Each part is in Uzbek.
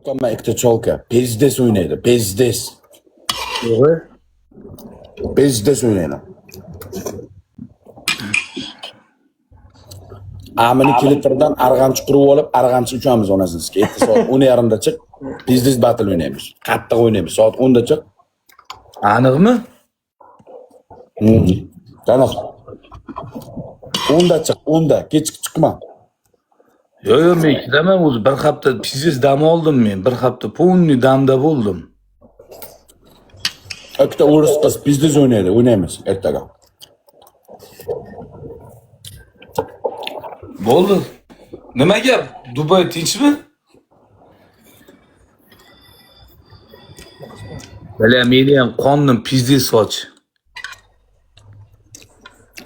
Ama ikkita cholka. Pezdes o'ynaydi. Pezdes. To'g'ri. Pezdes o'ynaydi. Amini kiliterdan arg'amchi qurib olib, arg'amchi uchamiz onasizga. Erta soat 10:30da chiq. Pezdes battle o'ynaymiz. Qattiq o'ynaymiz. Soat 10da chiq. Aniqmi? Qanaqa? 10da chiq, 10da. Kechki chiqma. Yo, men ikkidaman o'zi. Bir hafta pizziz dam oldim men. Bir hafta ponni damda bo'ldim. Ikkita o'ris qiz pezdes o'ynaydi. O'ynaymiz ertaga. Bo'ldi. Nima gap? Dubay tinchmi? Bala meni ham qonnim pizziz soch.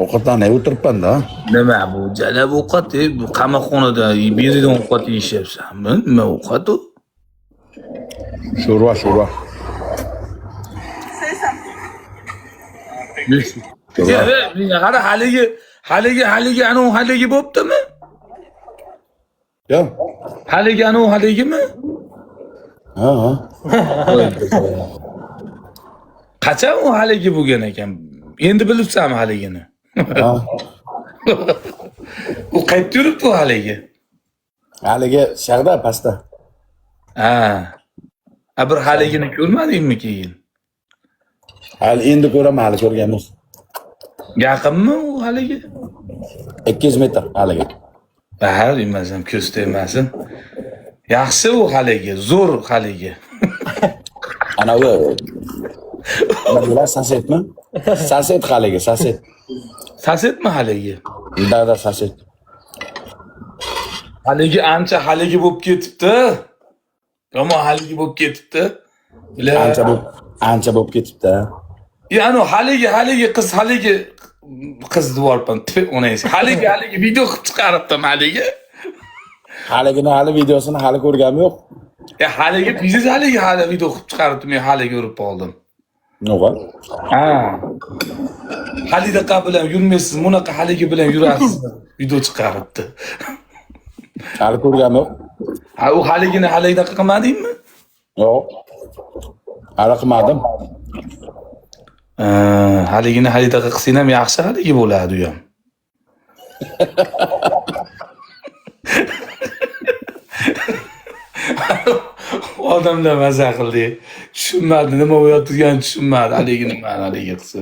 Ovqatdan o'tiribman-da. Nima bu? Jalab ovqat, bu qamoqxonada beradigan ovqat yeyapsanmi? Nima ovqat u? Sho'rva. Qara haligi anu haligi bo'ptimi? Yo. Haligi anu haligimi? Ha. Qachon u haligi bo'lgan ekan? Endi bilibsanmi haligini? Ha. U qayerda yuribdi u haligi? Haligi shag'da pastda. Ha. Bir haligini ko'rmadingmi keyin? Hali endi ko'raman, hali ko'rganmiz. Yaqinmi u haligi? 200 metr haligi. Ha, demasam ko'z tegmasin. Yaxshi u haligi, zo'r haligi. Ana u. Ana sasetmi? Saset haligi, saset. Sasetmi haligi? Da saset. Haligi ancha haligi bo'lib ketibdi. Yomon haligi bo'lib ketibdi. Ancha bo'lib ketibdi. Ya'ni haligi qiz devorpam. Onaysi. Haligi video qilib chiqaribdim haligi. Haligini hali videosini hali ko'rganim yo'q. Haligi biziz hali video qilib chiqaribdi, men hali ko'rib qoldim. Nima? Ha. Halidaqa bilan yurmaysiz, bunaqa haligi bilan yurasiz. Video chiqaribdi. Hali ko'rganim yo'q. Ha, u haligini halidaqa qilmadingmi? Yo'q. Hali qilmadim. Haligini halidaqa qilsang ham yaxshi haligi bo'ladi u ham. Odamlar maza qildi. Tushunmadi, nima bo'layotganini tushunmadi. Haligi nima haligi qilsa.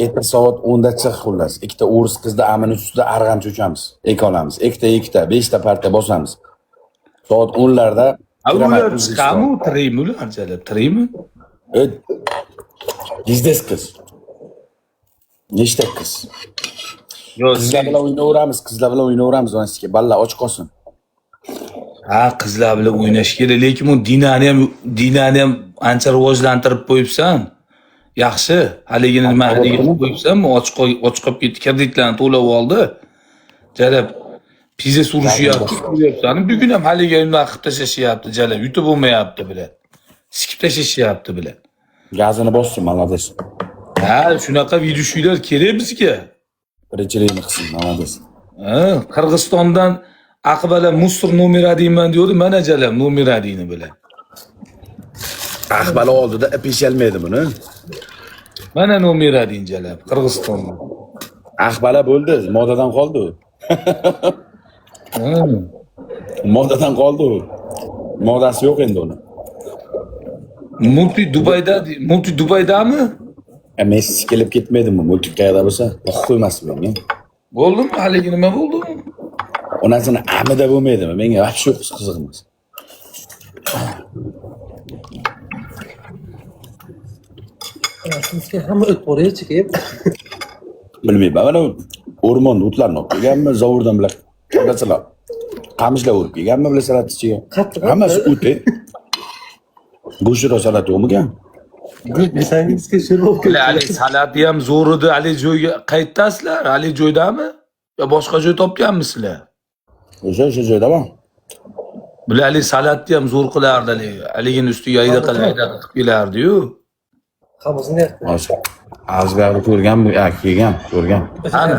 Erta soat 10da chiq xullas. Ikkita o'ris qizda amini ustida arg'amchi uchamiz. Ekolamiz. Ikkita, 5ta partiya bosamiz. Soat 10larda ular chiqami, tiraymi ular jalab, tiraymi? Biznes qiz. Nechta qiz? Yo, Qizlar bilan o'ynaveramiz, onasiga. Balla och qolsin. Ha, qizlar bilan o'ynash kerak, lekin bu dinani ham ancha rivojlantirib qo'yibsan. Yaxshi, haligini nima qilib qo'yibsanmi? Och qolib ketdi, kreditlarni to'lab oldi. Jalab pizza surishyapti. Bugun ham haliga unday qilib tashlashyapti, jalab yutib bo'lmayapti bilan. Sikib tashlashyapti bilan. Gazini bossin, malades. Ha, shunaqa video kerak bizga. Birinchilikni qilsin, malades. Ha, Qirg'izistondan Aqbala Musr nomeradiyman deydi, mana jalab nomeradiyni bilan. Aqbala oldida epeshalmaydi buni. Mana nomeradiyin jalab Qirg'izistondan. Aqbala bo'ldi, modadan qoldi u. Modadan qoldi u. Modasi yo'q endi uni. Multi Dubaydami? Messi kelib ketmaydimi? Multi qayerda bo'lsa, o'qib qo'ymasmi menga? Bo'ldimi? Haligi nima bo'ldi? Onasini amida bo'lmaydimi? Menga vaqti yo'q, qiziqmas. Sizga hamma o't bo'laychi kelib. Bilmayman, mana o'rmonda o'tlarni olib kelganmi, zovurdan bilan qadasalar. Qamishlar urib kelganmi, bilasalar ichiga. Hammasi o't. Go'shro salat yo'qmikan? Desangizga sho'rva olib Ali salati ham zo'r edi. Ali joyga qaytdasizlar? Ali joydami? Yo boshqa joy topganmisizlar? O'sha joydaman. Bular Ali salatni ham zo'r qilardi. Aligini ustiga ayda qilib kelardi-yu. Qamoqni Azgarni ko'rganmi? Kelgan, ko'rgan. Ana.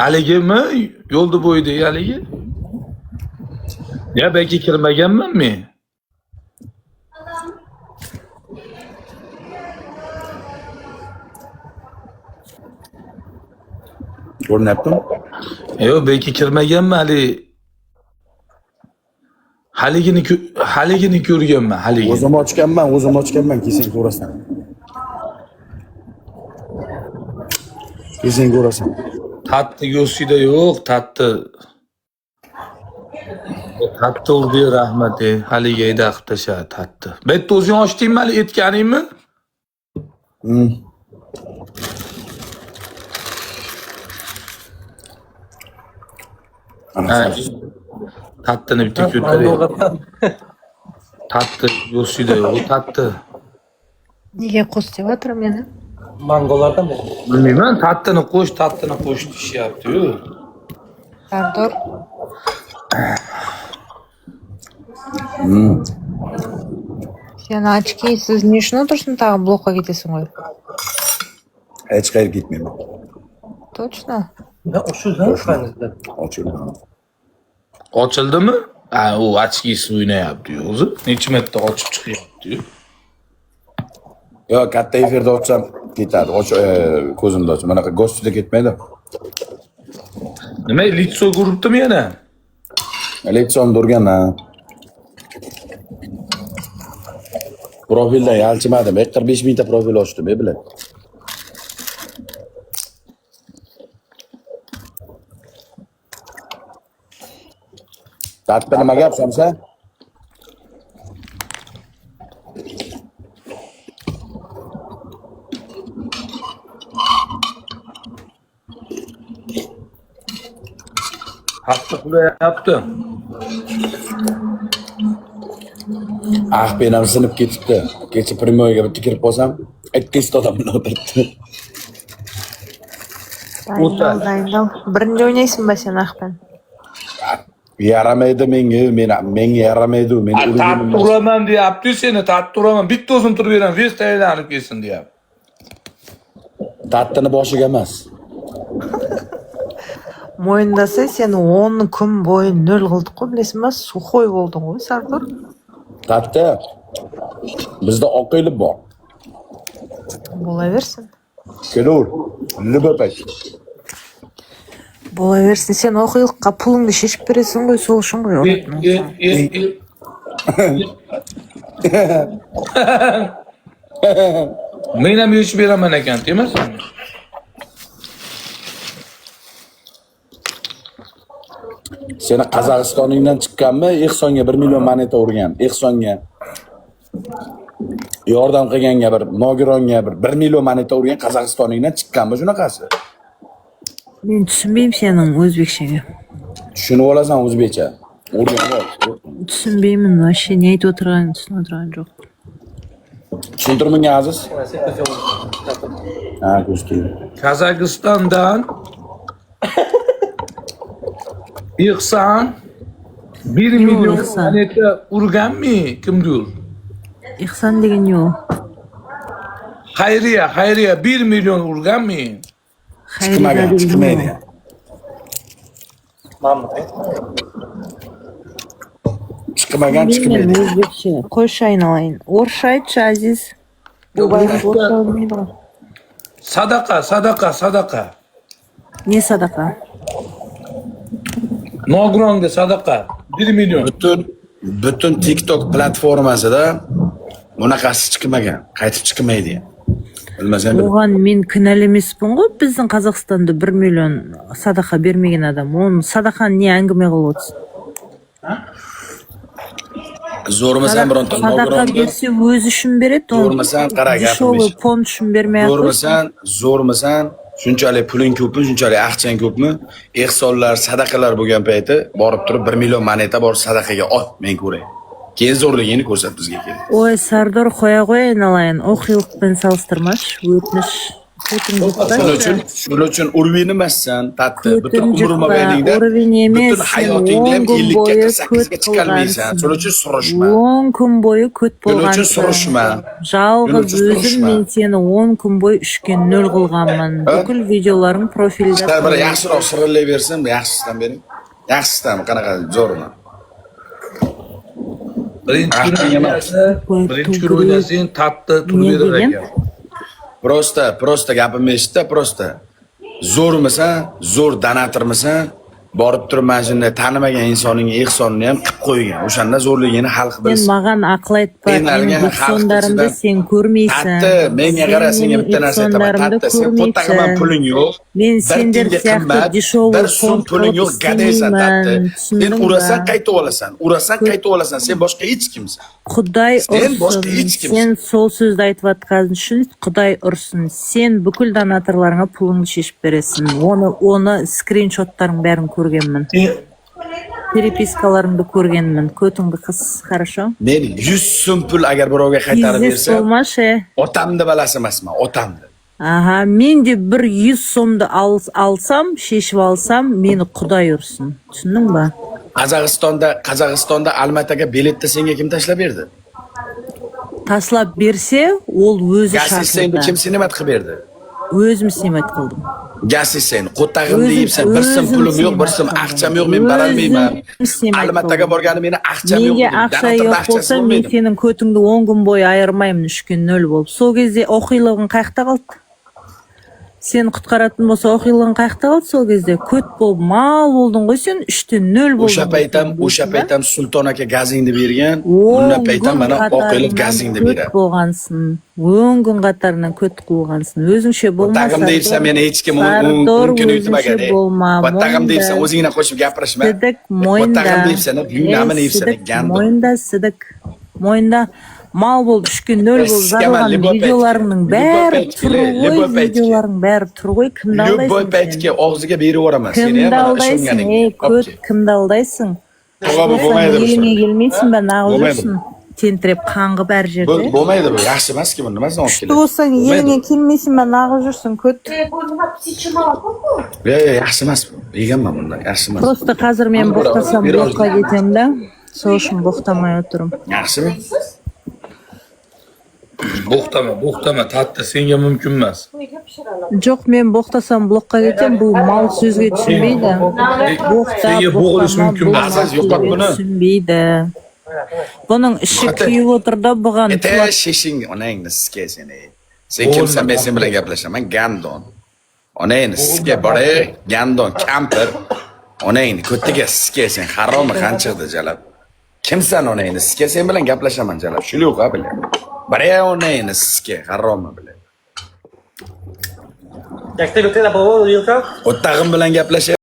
Aligimi? Yo'lda bo'yida aligi? Ya belki kirmaganmanmi? Ko'ryaptimi? Yo'q, belki kirmaganman haligini ko'rganman, haligini. O'zim ochganman, keyin ko'rasan. Keyin ko'rasan. Tatti yo'sida yo'q, tatti. Tatti urdi, rahmat. Haliga eda qilib tashladi tatti. Bu yerda o'zing ochdingmi hali etganingmi? Ana Ha, sen. tattini bitta ko'tarayapti. Tatti yo'sida yo'q, tatti. Nega qo'sh deyotir meni? Mangolardan beri. Bilmayman, tattini qo'sh deyishyapti-yu. Sardor, sen ochki, siz ne uchun o'tirsin tag'in blokqa ketasan qo'y. Hech qayerga ketmayman. Точно? Ben o şuradan kanizde. Ochildim. Ochildimi? Ha, u ochkisi o'ynayapti-yu o'zi. Necha marta ochib chiqyapti-yu. Yo, katta efirda ochsam ketadi. Ko'zimni ochib. Bunaqa go'shtida ketmaydi. Nima, litso ko'ribdimi yana? Elektron urgan, ha. Profildan yalchimadim. 45 mingta profil ochdim, biladi. Tartibda nima gap Samsa? Hafta qilyapti. Benam sinib ketibdi. Kecha primoyga bitta kirib qolsam, 200 odam bilan o'tiribdi. Dayndal. Birinchi o'ynaysinmi sen Ahban? Yaramaydi menga yaramaydi. Men Tattu uraman deyapti seni, tattu uraman. Bitta o'zim turib beraman, vest aylanib kelsin deyapti. Tattini boshiga emas. Mo'yindasa sen 10 kun bo'yi 0 qildik-ku, bilasizmi? Suxoy bo'lding-ku, Sardor. Tatta, bizda oqilib bor. Bo'laversin. Kelur, libopay. Bo'laversin, sen o'qiyliqqa pulingni shishib berasan-ku, sol uchun qo'y. Men ham yechib beraman ekan, demasanmi? Seni Qozog'istoningdan chiqqanmi? Ehsonga 1 million moneta urgan. Ehsonga yordam qilganga nogironga 1 million moneta urgan Qozog'istoningdan chiqqanmi shunaqasi? Men tushunmayman sening o'zbekchaga. Tushunib olasan o'zbekcha. O'rganib ol. Tushunmayman, вообще ne aytib o'tirganini tushunib o'tirganim yo'q. Tushuntirmang aziz. Mesela kötü oldu. Ha, ko'z keldi. Qozog'istondan İhsan 1 milyon İhsan. moneta urganmi? Kimdir? Ihson degan yo'q. Xayriya 1 milyon urganmi? Chiqmaydi. Mahmut. Chiqmagan chiqmaydi. O'zbekcha. Qo'sh aynalayın. O'rsha aytchi Aziz. Bu bayram o'rsha olmaydi. Sadaqa. Ne sadaqa? Nogironga sadaqa 1 milyon. Butun TikTok platformasida bunaqasi chiqmagan. Qaytib chiqmaydi. Bilmasam Oğan men kınal emasman-ku, bizning Qozog'istonda 1 million sadaqa bermagan adam. Onu sadaqani ne angima qilib o'tsin? zo'rmasan bironta Sadaqa nogironga. bersa o'zi uchun beradi. Zo'rmasan, qara gapim Sho'li ish. fond uchun bermay Zo'rmasan, shunchalik puling ko'pmi, shunchalik aqchang ko'pmi? Ehsonlar, sadaqalar bo'lgan payti borib turib 1 million moneta bor sadaqaga ot, men ko'ray. Keyin zo'rligini ko'rsat bizga keling. Oy Sardor qo'ya aynalayın. O'qiylik bilan solishtirmash, o'tmish. Shuning uchun urvin emassan, tatti. Butun umrimga beringda. Urvin emas. Butun hayotingda ham 50 ga 48 ga chiqolmaysan. Shuning uchun surishma. 10 kun bo'yi ko't Shuning bo'lgan. uchun surishma. Yolg'iz Shuning uchun o'zim surishma. men seni 10 kun bo'yi 3 ga 0 qilganman. Бүкіл videolarim profilda. Sizlar bir yaxshiroq shirinlayversin, yaxshisidan bering. Yaxshisidan qanaqa zo'rmi? Birinchi Ah, kun emas. birinchi kun o'ynasang tatta turib berar degan? ekan. Prosta gapimni eshitda, prosta. Zo'rmisan, zo'r donatormisan, borib turib mana shunday tanimagan insonning ehsonini ham qilib qo'ygan. O'shanda zo'rligini xalq Sen bilsin. mаған ақыл айтпа, Qiynalgan менің xalq ehsonlarimды ichidan- sen ko'rmeysan. Tatti, menga qara, senga bitta narsa aytaman. ehsonlarimni Tatti, sen qo'ttag'i ham puling yo'q. Men Bir sender tiyinga сияқты qimmat, дешевый bir so'm фонд puling yo'q, qilib gadaysan, Tatti. istayman. Sen Tushundingmi? urasan, qaytib olasan. Urasan, qaytib olasan. Sen boshqa hech kimsan. Құдай Sen boshqa ұрсын. hech kimsin. Sen сол сөзді айтып жатқан үшін Құдай ұрсын. Сен бүкіл донаторларыңа пулыңды шешіп бересің. Оны скриншоттарың бәрін көргенмін. Перепискаларыңды көргенмін. Көтіңді қыс, хорошо? Men 100 so'm pul agar birovga qaytarib Бизнес bersam, болмашы. otamni balasi emasman, otamni. Аха, мен де бір 100 сомды алсам, шешіп алсам, мені Құдай ұрсын. Түсіндің ба? Qozog'istonda Almataga biletni senga kim tashlab berdi? Ташлап берсе, ол өзі Gassistsenni kim шақырды. sinimat qilib berdi? Өзім снимать қылдым. Gassistsen, qo'ttag'imni O'zim- yeyibsan, bir so'm o'zim pulim yo'q, bir so'm sinimat aqcham qildim. yo'q, men borolmayman. O'zim sinimat Almataga qildim. borganim meni aqcham yo'q. Менде dedim. ақша Donatorda жоқ aqchasi болса, мен bo'lmaydi. сенің көтіңді 10 күн бойы айырмаймын, 3 күн 0 болып. Сол кезде оқилығың қайықта қалды? Сен құтқаратын болса, оқилығың қайықта қалды сол кезде? Көт болып мал болдың ғой сен, 3-те 0 болдың. O'sha paytam Sulton aka gazingni bergan, 10 bundan paytam күн mana oqilib қатарынан gazingni көт beradi. болғансың. 10 күн қатарынан көт қылғансың. Өзіңше болма. Qo'ttag'im deyibsan, meni hech kim Sardor, mumkin yutmagan. o'zingcha bo'lma. Qo'ttag'im deyibsan, Mo'ynda. o'zingdan qo'shib gapirishma. Sidik mo'ynda. Qo'ttag'im deyibsan, yunamini yeyibsan, Sidik gando. mo'ynda, sidik. Mo'ynda mal болды, 3 күн 0 болып Skamal, жазылған любой видеоларыңның пәйтке, бәрі любой тұр пәйтке, ғой, любой пәйтке. видеоларың бәрі тұр ғой, кімді Любой алдайсың? paytga og'ziga berib yuboraman seni Кімді ham mana алдайсың? ishonganing. Ей, көт, кімді алдайсың? Bo'lmaydi bu. Еліңе келмейсің бе, нағыз Bo'lmaydi. жүрсің? Тентіреп қаңғып әр жерде. Bo'lmaydi bu, yaxshi emas-ku, buni nimasini olib Күшті keladi? болсаң, еліңе келмейсің бе, нағыз жүрсің, көт. Yaxshi emas bu. Yeganman bundan, yaxshi emas. Просто қазір мен боқтасам блокқа кетемін да, сол үшін боқтамай отырмын. Yaxshimi? Bo'xtama, tatta senga mumkin emas. Жоқ, мен боқтасам блокқа кетем, бұл мал сөзге түсінбейді. Боқта, Senga bo'g'ilish боқтама, mumkin бұл emas. мал Yo'q, сөзге buni. түсінбейді. Бұның іші күйіп отыр да, бұған Ete shishing onangni siska seni. Sen kimsan, men sen bilan gaplashaman, gandon. Onangni siska bore, gandon, kampir. Onangni ko'tiga siska sen, haromi qanchiqdi jalab. Kimsan onangni siska sen bilan gaplashaman jalab. Shuluq ha bilan. Bare onangni siska, haromi bilan. Yakta bitta bobo yilqa. O'ttag'im bilan gaplashay